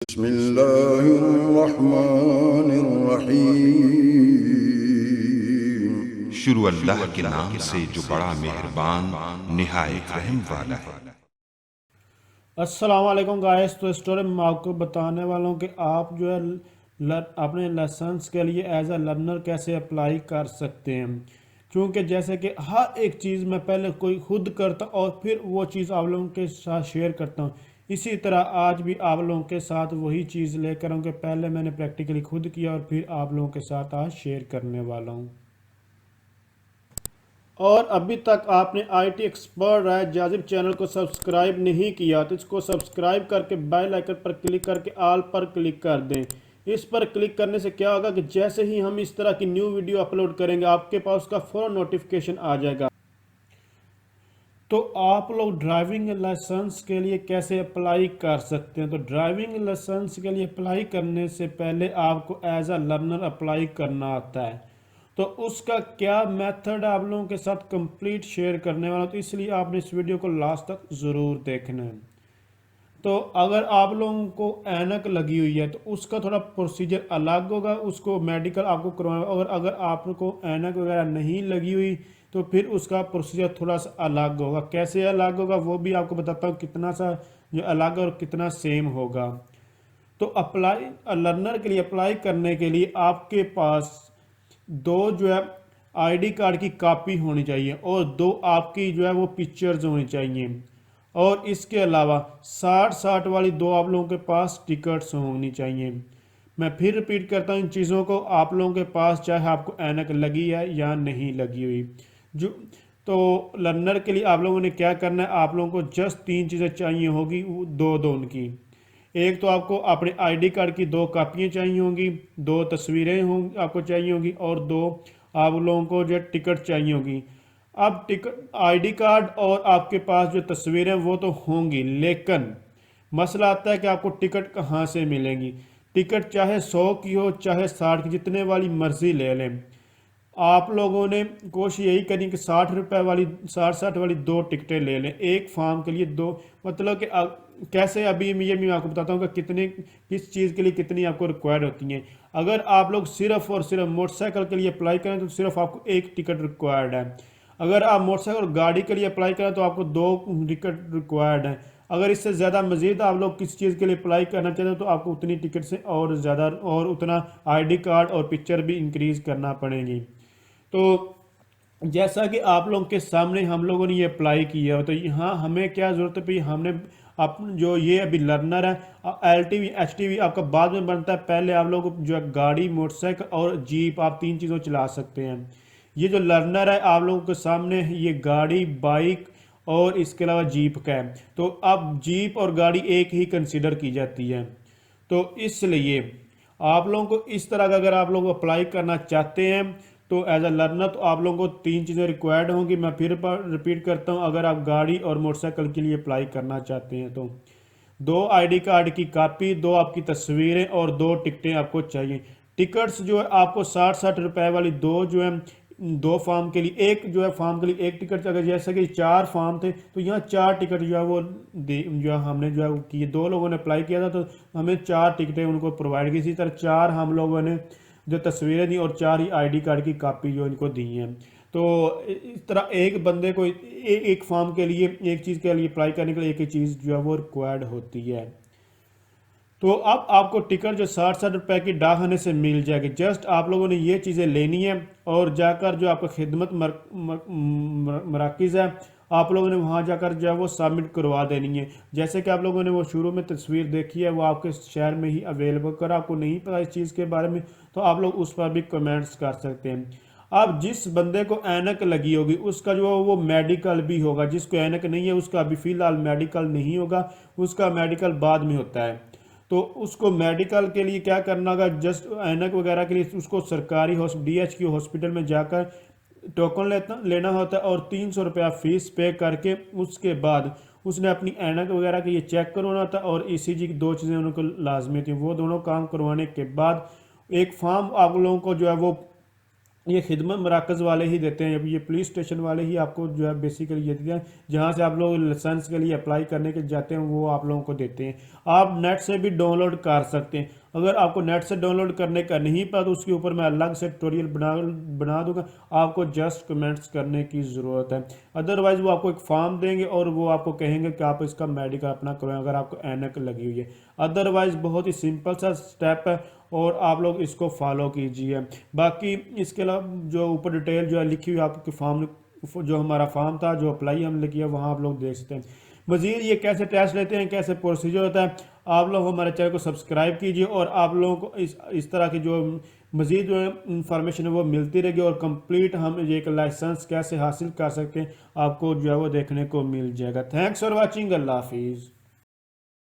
बिस्मिल्लाहिर्रहमानिर्रहीम। शुरू अल्लाह के नाम से जो बड़ा मेहरबान निहायत रहम वाला है। अस्सलाम वालेकुम गाइस। तो स्टोरी में मैं आपको बताने वाला हूँ कि आप जो है अपने लेसन्स के लिए एज अ लर्नर कैसे अप्लाई कर सकते हैं। क्योंकि जैसे कि हर एक चीज़ मैं पहले कोई खुद करता और फिर वो चीज़ आप लोगों के साथ शेयर करता हूँ। इसी तरह आज भी आप लोगों के साथ वही चीज़ लेकर आऊँ कि पहले मैंने प्रैक्टिकली खुद किया और फिर आप लोगों के साथ आज शेयर करने वाला हूँ। और अभी तक आपने IT expert Rai Jazib channel को सब्सक्राइब नहीं किया तो इसको सब्सक्राइब करके बेल आइकन पर क्लिक करके ऑल पर क्लिक कर दें। इस पर क्लिक करने से क्या होगा कि जैसे ही हम इस तरह की न्यू वीडियो अपलोड करेंगे आपके पास उसका फौरन नोटिफिकेशन आ जाएगा। तो आप लोग ड्राइविंग लाइसेंस के लिए कैसे अप्लाई कर सकते हैं। तो ड्राइविंग लाइसेंस के लिए अप्लाई करने से पहले आपको एज अ लर्नर अप्लाई करना आता है। तो उसका क्या मेथड आप लोगों के साथ कंप्लीट शेयर करने वाला, तो इसलिए आपने इस वीडियो को लास्ट तक ज़रूर देखना है। तो अगर आप लोगों को ऐनक लगी हुई है तो उसका थोड़ा प्रोसीजर अलग होगा, उसको मेडिकल आपको करवाना। और अगर आपको ऐनक वगैरह नहीं लगी हुई तो फिर उसका प्रोसीजर थोड़ा सा अलग होगा। कैसे अलग होगा वो भी आपको बताता हूँ, कितना सा जो अलग और कितना सेम होगा। तो अप्लाई लर्नर के लिए अप्लाई करने के लिए आपके पास दो जो है आईडी कार्ड की कॉपी होनी चाहिए और दो आपकी जो है वो पिक्चर्स होनी चाहिए। और इसके अलावा 60-60 वाली दो आप लोगों के पास टिकट्स होनी चाहिए। मैं फिर रिपीट करता हूँ इन चीज़ों को, आप लोगों के पास चाहे आपको ऐनक लगी है या नहीं लगी हुई। जो तो लर्नर के लिए आप लोगों ने क्या करना है, आप लोगों को जस्ट तीन चीज़ें चाहिए होगी, दो दो उनकी। एक तो आपको अपने आईडी कार्ड की दो कापियाँ चाहिए होंगी, दो तस्वीरें होंगी आपको चाहिए होंगी और दो आप लोगों को जो टिकट चाहिए होगी। अब टिकट आईडी कार्ड और आपके पास जो तस्वीरें वो तो होंगी, लेकिन मसला आता है कि आपको टिकट कहाँ से मिलेंगी। टिकट चाहे 100 की हो चाहे 60 की, जितने वाली मर्जी ले लें। आप लोगों ने कोशिश यही करी कि 60 रुपए वाली 60-60 वाली दो टिकटें ले लें एक फार्म के लिए दो। मतलब कि कैसे अभी ये मैं आपको बताता हूँ कि कितने किस चीज़ के लिए कितनी आपको रिक्वायर्ड होती हैं। अगर आप लोग सिर्फ और सिर्फ मोटरसाइकिल के लिए अप्लाई करें तो सिर्फ आपको एक टिकट रिक्वायर्ड है। अगर आप मोटरसाइकिल और गाड़ी के लिए अप्लाई करें तो आपको दो टिकट रिक्वायर्ड है। अगर इससे ज़्यादा मजीद आप लोग किस चीज़ के लिए अप्लाई करना चाहते हो तो आपको उतनी टिकट से और ज़्यादा और उतना आईडी कार्ड और पिक्चर भी इंक्रीज़ करना पड़ेगी। तो जैसा कि आप लोगों के सामने हम लोगों ने ये अप्लाई किया, तो यहाँ हमें क्या ज़रूरत है भाई, हमने आप जो ये अभी लर्नर है एलटीवी एचटीवी आपका बाद में बनता है। पहले आप लोग जो है गाड़ी मोटरसाइकिल और जीप आप तीन चीज़ों चला सकते हैं। ये जो लर्नर है आप लोगों के सामने ये गाड़ी बाइक और इसके अलावा जीप का है। तो अब जीप और गाड़ी एक ही कंसिडर की जाती है। तो इसलिए आप लोगों को इस तरह का अगर आप लोग अप्लाई करना चाहते हैं तो एज अ लर्नर तो आप लोगों को तीन चीज़ें रिक्वायर्ड होंगी। मैं फिर रिपीट करता हूं, अगर आप गाड़ी और मोटरसाइकिल के लिए अप्लाई करना चाहते हैं तो दो आईडी कार्ड की कॉपी, दो आपकी तस्वीरें और दो टिकटें आपको चाहिए। टिकट्स जो है आपको 60-60 रुपए वाली दो जो है दो फॉर्म के लिए एक जो है फॉर्म के लिए एक टिकट। अगर जैसे कि चार फॉर्म थे तो यहाँ चार टिकट जो है वो जो है हमने जो है वो किए, दो लोगों ने अप्लाई किया था तो हमें चार टिकटें उनको प्रोवाइड की। इसी तरह चार हम लोगों ने जो तस्वीरें दी और चार ही आईडी कार्ड की कॉपी जो इनको दी हैं। तो इस तरह एक बंदे को एक फॉर्म के लिए एक चीज़ के लिए अप्लाई करने के लिए एक ही चीज़ जो है वो रिक्वायर्ड होती है। तो अब आपको टिकट जो 60-60 रुपए की डाकखाने से मिल जाएगी। जस्ट आप लोगों ने ये चीज़ें लेनी है और जाकर जो आपका खिदमत मराकज़ है आप लोगों ने वहाँ जाकर जो है वो सबमिट करवा देनी है। जैसे कि आप लोगों ने वो शुरू में तस्वीर देखी है वो आपके शहर में ही अवेलेबल कर, आपको नहीं पता इस चीज़ के बारे में तो आप लोग उस पर भी कमेंट्स कर सकते हैं। अब जिस बंदे को ऐनक लगी होगी उसका जो वो मेडिकल भी होगा, जिसको ऐनक नहीं है उसका अभी फ़िलहाल मेडिकल नहीं होगा, उसका मेडिकल बाद में होता है। तो उसको मेडिकल के लिए क्या करना होगा, जस्ट ऐनक वगैरह के लिए उसको सरकारी DHQ हॉस्पिटल में जाकर टोकन लेना होता है और 300 रुपया फीस पे करके उसके बाद उसने अपनी ऐनक वगैरह के ये चेक करवाना होता है और ECG की दो चीज़ें उनको लाजमी थी। वो दोनों काम करवाने के बाद एक फॉर्म आप लोगों को जो है वो ये खिदमत मराकज़ वाले ही देते हैं, अब ये पुलिस स्टेशन वाले ही आपको जो है बेसिकली ये देते हैं, जहाँ से आप लोग लाइसेंस के लिए अप्लाई करने के जाते हैं वो आप लोगों को देते हैं। आप नेट से भी डाउनलोड कर सकते हैं। अगर आपको नेट से डाउनलोड करने का नहीं पता तो उसके ऊपर मैं अलग से ट्यूटोरियल बना दूंगा, आपको जस्ट कमेंट्स करने की ज़रूरत है। अदरवाइज़ वो आपको एक फॉर्म देंगे और वो आपको कहेंगे कि आप इसका मेडिकल अपना करें अगर आपको ऐनक लगी हुई है। अदरवाइज़ बहुत ही सिंपल सा स्टेप है और आप लोग इसको फॉलो कीजिए। बाकी इसके अलावा जो ऊपर डिटेल जो है लिखी हुई आपके फॉर्म, जो हमारा फॉर्म था जो अप्लाई हमने किया वहाँ आप लोग देख सकते हैं। मज़ीद ये कैसे टेस्ट लेते हैं, कैसे प्रोसीजर होता है, आप लोग हमारे चैनल को सब्सक्राइब कीजिए और आप लोगों को इस तरह की जो मज़ीद जो इंफॉर्मेशन है वो मिलती रहेगी और कंप्लीट हम एक लाइसेंस कैसे हासिल कर सकते हैं आपको जो है वो देखने को मिल जाएगा। Thanks for watching. अल्लाह हाफिज़।